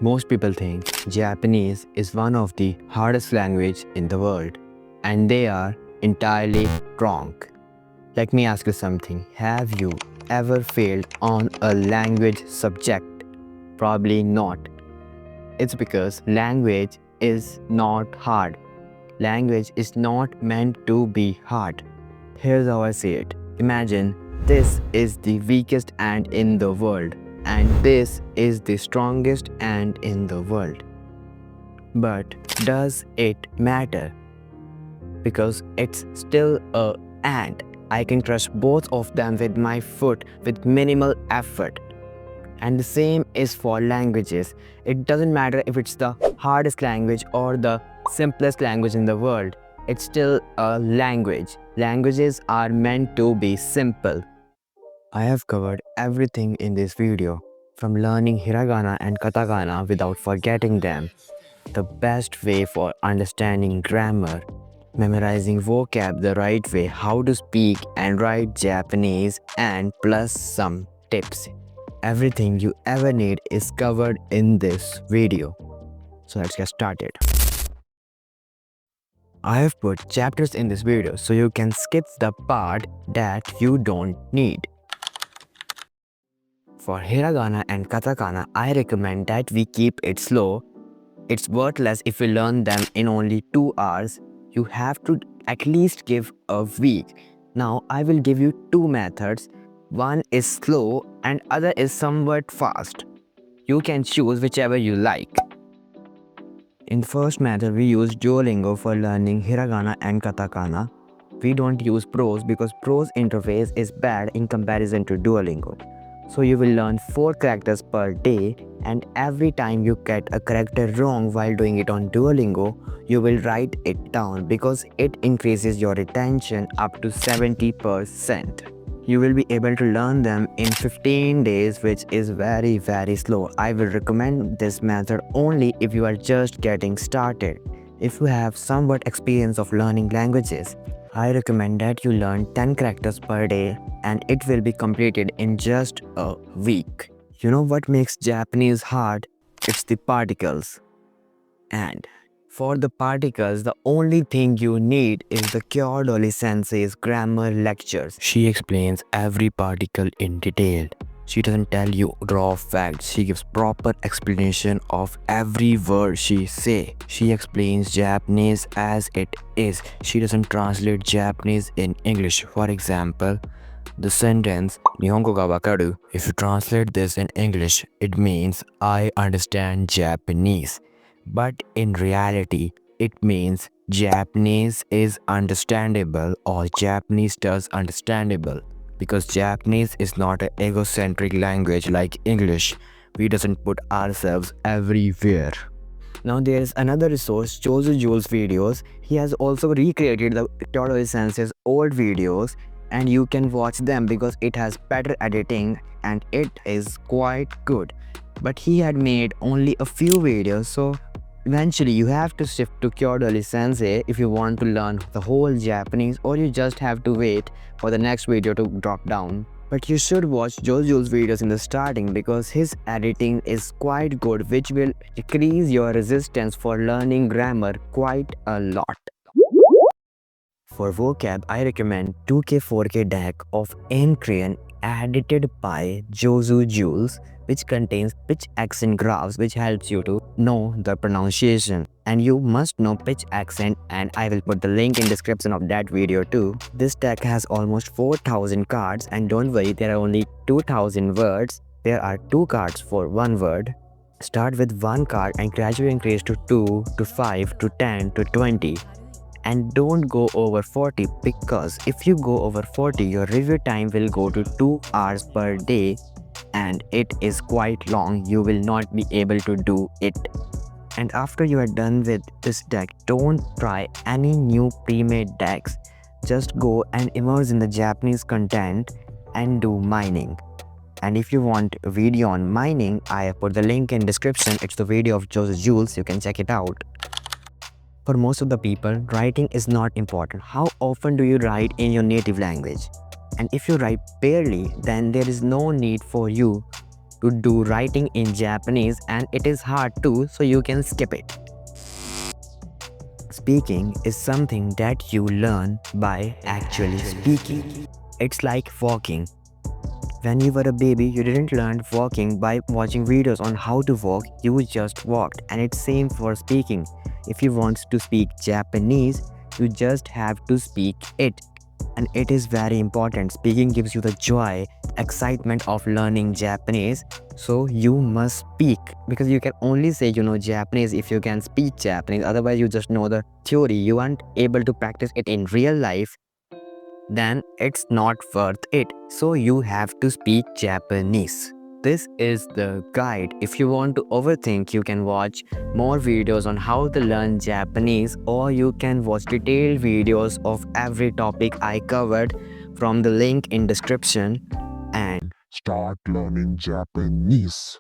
Most people think Japanese is one of the hardest languages in the world, and they are entirely wrong. Let me ask you something. Have you ever failed on a language subject? Probably not. It's because language is not hard. Language is not meant to be hard. Here's how I see it. Imagine this is the weakest ant in the world, and this is the strongest ant in the world. But does it matter? Because it's still a ant. I can crush both of them with my foot with minimal effort. And the same is for languages. It doesn't matter if it's the hardest language or the simplest language in the world. It's still a language. Languages are meant to be simple. I have covered everything in this video, from learning Hiragana and Katakana without forgetting them, the best way for understanding grammar, memorizing vocab the right way, how to speak and write Japanese, and plus some tips. Everything you ever need is covered in this video. So let's get started. I have put chapters in this video so you can skip the part that you don't need. For Hiragana and Katakana, I recommend that we keep it slow. It's worthless if you learn them in only 2 hours. You have to at least give a week. Now I will give you 2 methods. One is slow and other is somewhat fast. You can choose whichever you like. In the first method, we use Duolingo for learning Hiragana and Katakana. We don't use Prose because Prose interface is bad in comparison to Duolingo. So you will learn 4 characters per day, and every time you get a character wrong while doing it on Duolingo, you will write it down because it increases your retention up to 70%. You will be able to learn them in 15 days, which is very slow. I will recommend this method only if you are just getting started. If you have somewhat experience of learning languages, I recommend that you learn 10 characters per day and it will be completed in just a week. You know what makes Japanese hard? It's the particles. And for the particles, the only thing you need is the Kyodoli Sensei's grammar lectures. She explains every particle in detail. She doesn't tell you raw facts. She gives proper explanation of every word she say. She explains Japanese as it is. She doesn't translate Japanese in English. For example, the sentence "Nihongo ga wakaru." If you translate this in English, it means I understand Japanese. But in reality, it means Japanese is understandable or Japanese does understandable. Because Japanese is not an egocentric language like English. We doesn't put ourselves everywhere. Now there is another resource, Jozu Jules videos. He has also recreated the Kyodoli Sensei's old videos and you can watch them because it has better editing and it is quite good. But he had made only a few videos, so eventually you have to shift to Kyodoli Sensei if you want to learn the whole Japanese, or you just have to wait for the next video to drop down. But you should watch Jojo's videos in the starting because his editing is quite good, which will decrease your resistance for learning grammar quite a lot. For vocab, I recommend 2K4K deck of Encrian edited by Jozu Jules, which contains pitch accent graphs which helps you to know the pronunciation. And you must know pitch accent, and I will put the link in description of that video too. This deck has almost 4000 cards, and don't worry, there are only 2000 words. There are 2 cards for 1 word. Start with 1 card and gradually increase to 2 to 5 to 10 to 20. And don't go over 40 because if you go over 40, your review time will go to 2 hours per day and it is quite long. You will not be able to do it. And after you are done with this deck, don't try any new pre-made decks. Just go and immerse in the Japanese content and do mining. And if you want a video on mining, I have put the link in description. It's the video of Joseph Jules. You can check it out. For most of the people, writing is not important. How often do you write in your native language? And if you write barely, then there is no need for you to do writing in Japanese and it is hard too, so you can skip it. Speaking is something that you learn by actually speaking. It's like walking. When you were a baby, you didn't learn walking by watching videos on how to walk, you just walked. And it's same for speaking. If you want to speak Japanese, you just have to speak it. And it is very important. Speaking gives you the joy, excitement of learning Japanese. So you must speak because you can only say you know Japanese if you can speak Japanese. Otherwise, you just know the theory. You aren't able to practice it in real life, then it's not worth it. So you have to speak Japanese. This is the guide. If you want to overthink, you can watch more videos on how to learn Japanese, or you can watch detailed videos of every topic I covered from the link in description and Start learning Japanese.